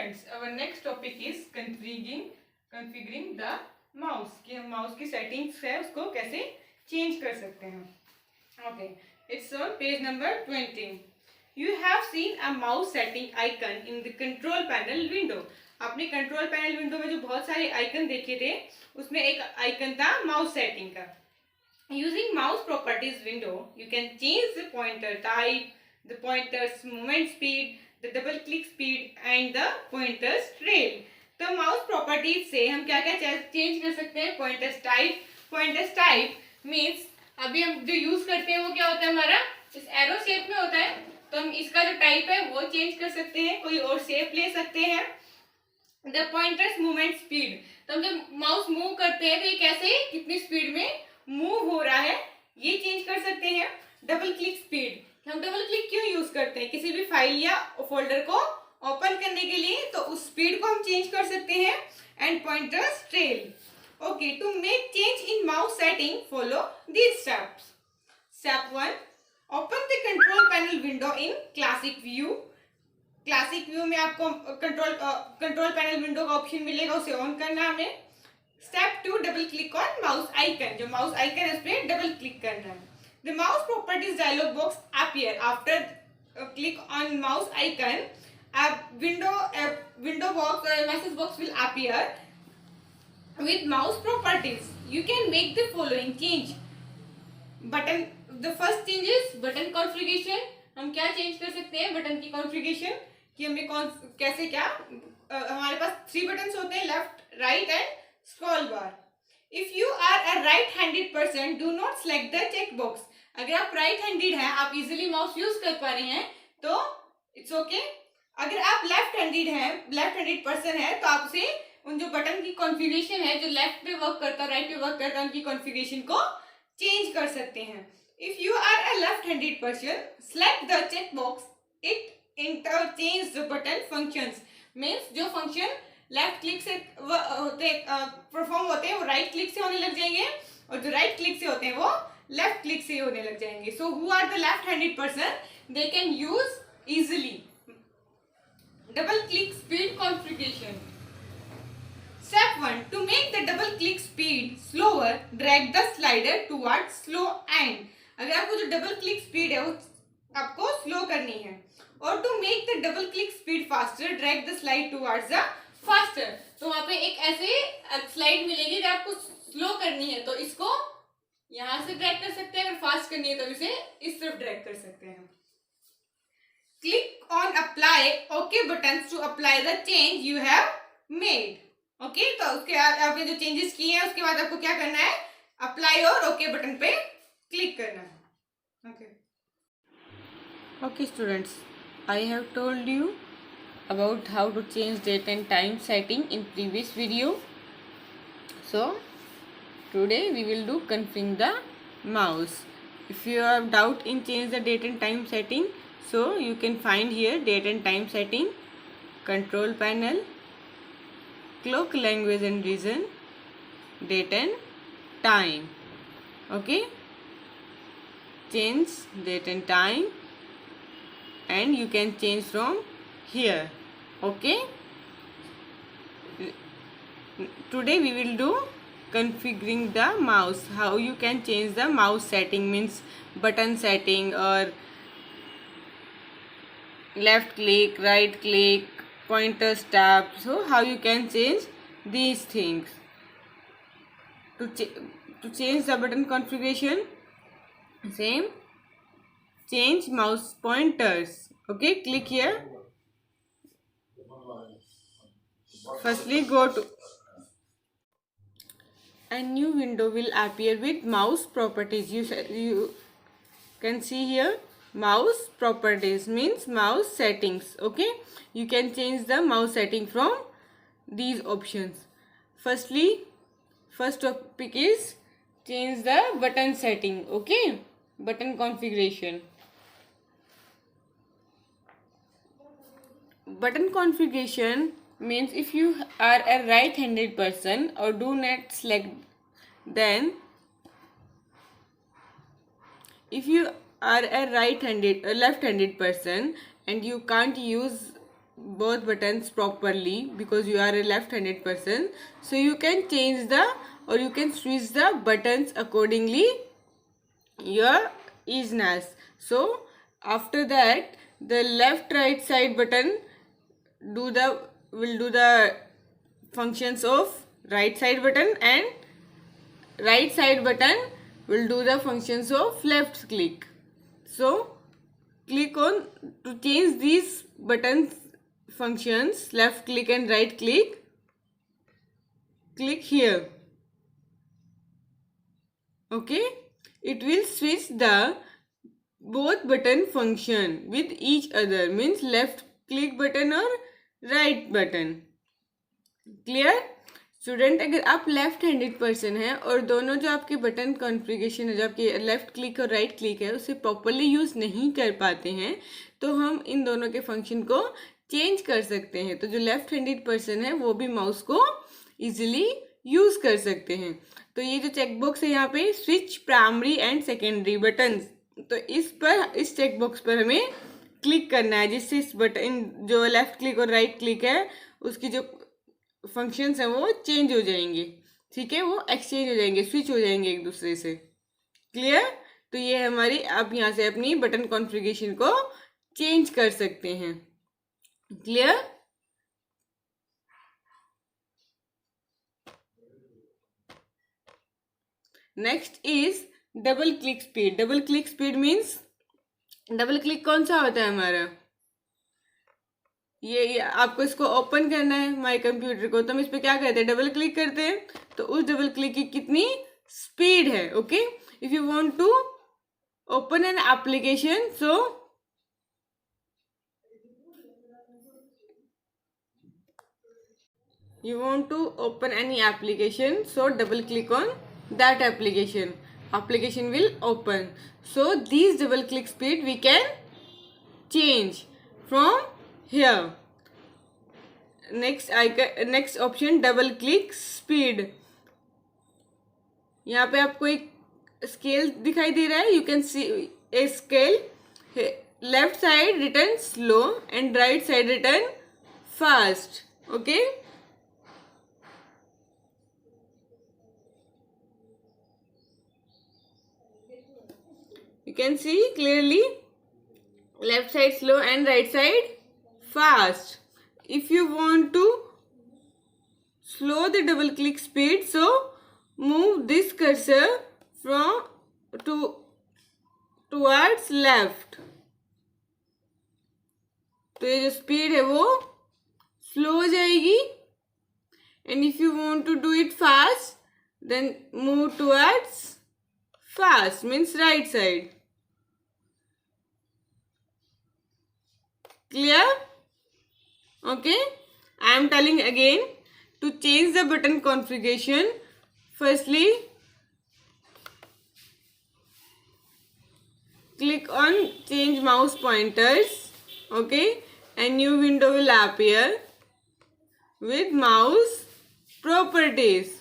Students, our next topic is configuring the mouse कि हम mouse की सेटिंग्स है उसको कैसे चेंज कर सकते हैं। Okay, it's on page number 20। You have seen a mouse setting icon in the control panel window. आपने कंट्रोल पैनल विंडो में जो बहुत सारे आइकन देखे थे उसमें एक आइकन था माउस सेटिंग का। Using mouse properties window you can change the pointer type, the pointer's movement speed, the double click speed and the pointer's trail। तो माउस प्रॉपर्टीज से हम क्या क्या चेंज कर सकते हैं। पॉइंटर्स टाइप मीन्स अभी हम जो यूज करते हैं वो क्या होता है, हमारा इस एरो शेप में होता है, तो हम इसका जो टाइप है वो चेंज कर सकते हैं, कोई और शेप ले सकते हैं। द पॉइंटर्स मूवमेंट स्पीड, तो हम जब माउस मूव करते हैं तो ये कैसे कितनी स्पीड में मूव हो रहा है ये चेंज कर सकते हैं। डबल क्लिक स्पीड, हम डबल क्लिक क्यों यूज करते हैं, किसी भी फाइल या फोल्डर को ओपन करने के लिए, तो उस स्पीड को हम चेंज कर सकते हैं। And pointers trail. Okay, to make change in mouse setting follow these steps. Step 1, open the control panel window in classic view. Classic view में आपको कंट्रोल पैनल विंडो का ऑप्शन मिलेगा, उसे ऑन करना है हमें। Step 2, double click on mouse icon, जो mouse icon है उस पर डबल क्लिक करना है। The mouse properties dialog box appear after click on mouse icon. A window box or a message box will appear with mouse properties. You can make the following change. Button, the first change is button configuration. हम क्या change कर सकते हैं button की configuration, कि हमें कैसे क्या हमारे पास 3 बटन्स होते हैं, left, right and scroll bar. If you are a right-handed person, do not select the check box. अगर आप राइट हैंडेड हैं, आप इजीली माउस यूज कर पा रहे हैं तो इट्स ओके। अगर आप लेफ्ट हैंडेड पर्सन है तो आपसे उन जो बटन की कॉन्फ़िगरेशन है, जो लेफ्ट पे वर्क करता है राइट पे वर्क करता है, उनकी कॉन्फ़िगरेशन को चेंज कर सकते हैं। If you are a left handed person, select the check box, it interchange the button functions. Means जो फंक्शन लेफ्ट क्लिक से परफॉर्म होते हैं वो राइट क्लिक से होने लग जाएंगे, और जो राइट क्लिक से होते हैं वो लेफ्ट क्लिक से होने लग जाएंगे। So who are the left handed person, they can use easily double click speed configuration. Step 1, to make the double click speed slower, drag the slider towards slow end. अगर आपको जो double click speed है वो आपको slow करनी है, और to make the double click speed faster, drag the slide towards the faster. तो वहां पे एक ऐसे स्लाइड मिलेगी, अगर आपको स्लो करनी है तो इसको यहां से ड्रैग कर सकते हैं, अगर फास्ट करनी है तो इसे इस तरफ ड्रैग कर सकते हैं। Click on apply okay button to apply the change you have made. Okay, तो उसके बाद आपने जो चेंजेस किए हैं उसके बाद आपको क्या करना है, अप्लाई और ओके बटन पे क्लिक करना है। Okay students, I have told you about how to change date and time setting in previous video. So today we will do configuring the mouse. If you have doubt in change the date and time setting, so you can find here date and time setting, control panel, clock language and region, date and time. Okay, change date and time, and you can change from here. Okay, today we will do configuring the mouse, how you can change the mouse setting, means button setting or left click, right click, pointer tab. So how you can change these things. To change the button configuration, same, change mouse pointers. Okay, click here. Firstly, go to a new window will appear with mouse properties. You can see here mouse properties means mouse settings. Okay, you can change the mouse setting from these options. First topic is change the button setting. Okay, button configuration. Button configuration means if you are a right-handed person or do not select, then if you are a left-handed person and you can't use both buttons properly because you are a left-handed person, so you can change the or you can switch the buttons accordingly your easiness. So after that, the left right side button will do the functions of right side button, and right side button will do the functions of left click. So click on to change these buttons functions, left click and right click. Click here. Okay, it will switch the both button function with each other, means left click button और right button. Clear student? अगर आप left handed person हैं और दोनों जो आपके button configuration है, जो आपके लेफ्ट क्लिक और राइट क्लिक है, उसे प्रॉपरली यूज़ नहीं कर पाते हैं, तो हम इन दोनों के फंक्शन को चेंज कर सकते हैं. तो जो लेफ्ट हैंडेड पर्सन है वो भी माउस को इजीली यूज़ कर सकते हैं. तो ये जो चेकबॉक्स है यहाँ पे, switch primary and secondary buttons, तो इस चेकबॉक्स पर हमें क्लिक करना है, जिससे इस बटन जो लेफ्ट क्लिक और राइट क्लिक है उसकी जो फंक्शंस हैं वो चेंज हो जाएंगे. ठीक है, वो एक्सचेंज हो जाएंगे, स्विच हो जाएंगे एक दूसरे से. क्लियर? तो ये हमारी, आप यहाँ से अपनी बटन कॉन्फ़िगरेशन को चेंज कर सकते हैं. Clear? Next is double click speed. Double click speed means, double click कौन सा होता है हमारा, ये आपको इसको ओपन करना है माई कंप्यूटर को, तो हम इस पर क्या करते हैं, डबल क्लिक करते हैं. तो उस डबल क्लिक की कितनी स्पीड है. Okay, if you want to open an application, so you want to open any application, so double click on that application will open. So these double click speed we can change from here. next option, double click speed. यहाँ पे आपको एक scale दिखाई दे रहा है, you can see a scale. Left side return slow and right side return fast. Okay, you can see clearly left side slow and right side fast. If you want to slow the double click speed, so move this cursor from towards left. तो ये जो speed है वो slow हो जाएगी. And if you want to do it fast, then move towards fast, means right side. Clear? Okay, I am telling again, to change the button configuration, firstly click on change mouse pointers. Okay, a new window will appear with mouse properties.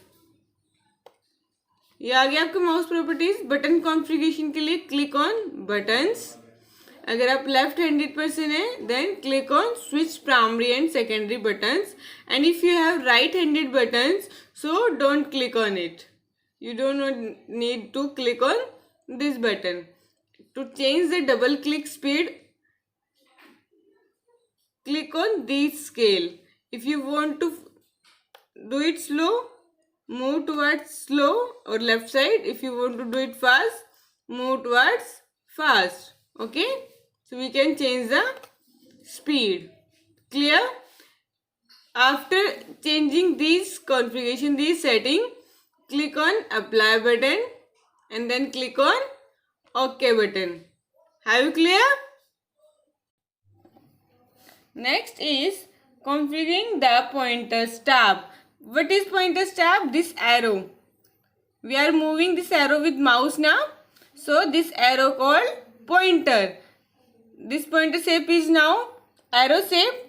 ये आ गया आपका mouse properties. Button configuration के लिए click on buttons. अगर आप left handed person है, then click on switch primary and secondary buttons. And if you have right handed buttons, so don't click on it. You don't need to click on this button. To change the double click speed, click on this scale. If you want to do it slow, move towards slow or left side. If you want to do it fast, move towards fast. Okay, so we can change the speed. Clear? After changing this configuration, this setting, click on apply button and then click on OK button. Have you clear? Next is configuring the pointer tab. What is pointer tab? This arrow. We are moving this arrow with mouse now. So this arrow called pointer. This pointer shape is now arrow shape.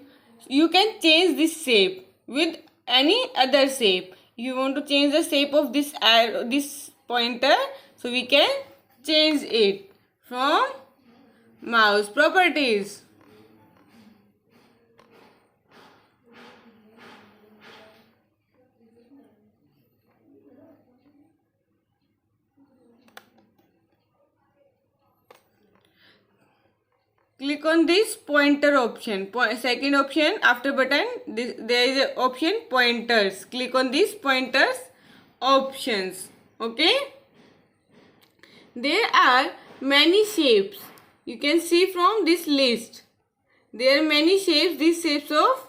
You can change this shape with any other shape. You want to change the shape of this arrow, this pointer, so we can change it from mouse properties. click on this pointer option. Second option after button, there is a option pointers. Click on this pointers options. Okay. There are many shapes. You can see from this list. There are many shapes, these shapes of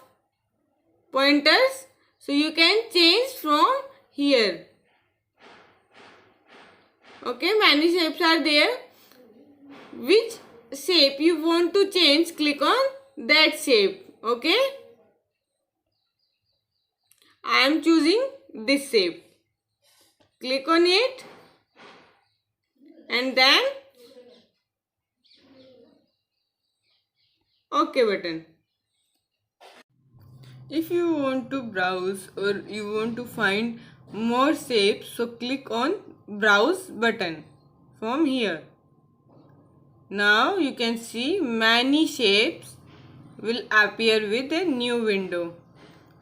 pointers. So you can change from here. Okay, many shapes are there. Which shape you want to change, click on that shape. Okay, I am choosing this shape. Click on it and then OK button. If you want to browse or you want to find more shapes, so click on browse button from here. Now you can see many shapes will appear with a new window.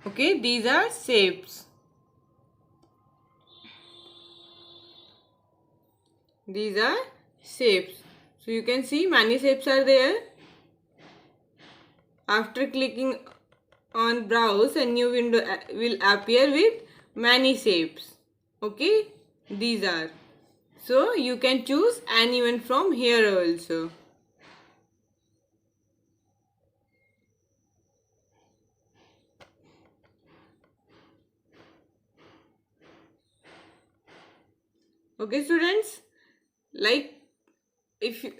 Okay, these are shapes. These are shapes. So you can see many shapes are there. After clicking on browse, a new window will appear with many shapes. Okay, these are. So you can choose anyone from here also. Okay students, like if you,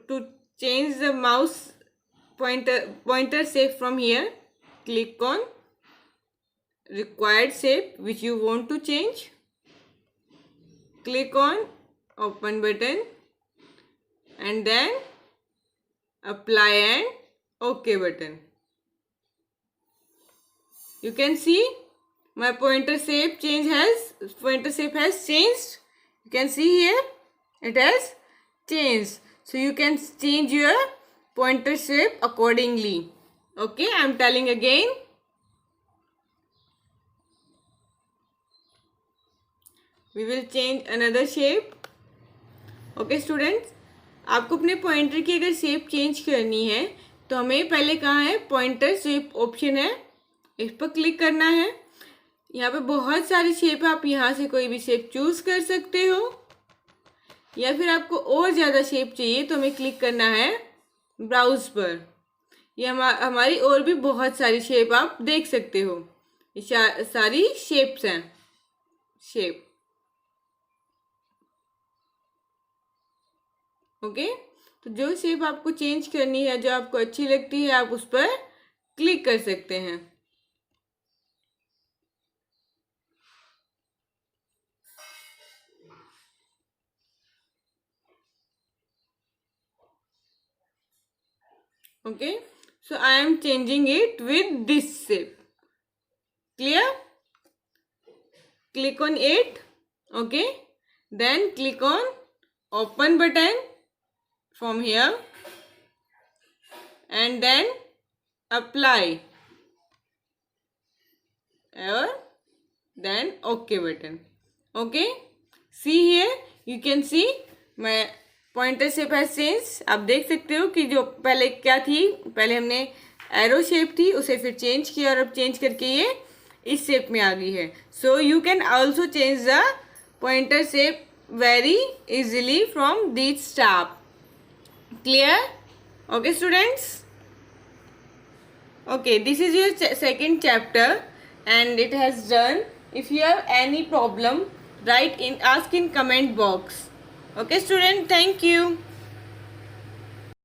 to change the mouse pointer shape from here, click on required shape which you want to change. Click on open button and then apply and OK button. You can see my pointer shape has changed. You can see here it has changed. So you can change your pointer shape accordingly. Okay, I am telling again. We will change another shape. Okay students, आपको अपने pointer की अगर shape change करनी है तो हमें पहले कहाँ है, पॉइंटर शेप ऑप्शन है, इस पर क्लिक करना है. यहाँ पे बहुत सारी शेप है, आप यहाँ से कोई भी शेप चूज कर सकते हो. या फिर आपको और ज़्यादा शेप चाहिए तो हमें क्लिक करना है ब्राउज पर. ये हमारी और भी बहुत सारी शेप आप देख सकते हो. ये सारी शेप्स हैं. Shape okay. तो जो शेप आपको चेंज करनी है, जो आपको अच्छी लगती है, आप उस पर क्लिक कर सकते हैं. Okay, so I am changing it with this shape. Clear? Click on it. Okay, then click on open button from here and then apply or then OK button. Okay, see here, you can see my pointer shape है change. आप देख सकते हो कि जो पहले क्या थी, पहले हमने एरो शेप थी उसे फिर चेंज किया और अब चेंज करके ये इस शेप में आ गई है. So you can also change the pointer shape very easily from this tab. Clear? Okay students. Okay, this is your second chapter and it has done. If you have any problem, write in, ask in comment box. Okay student, thank you.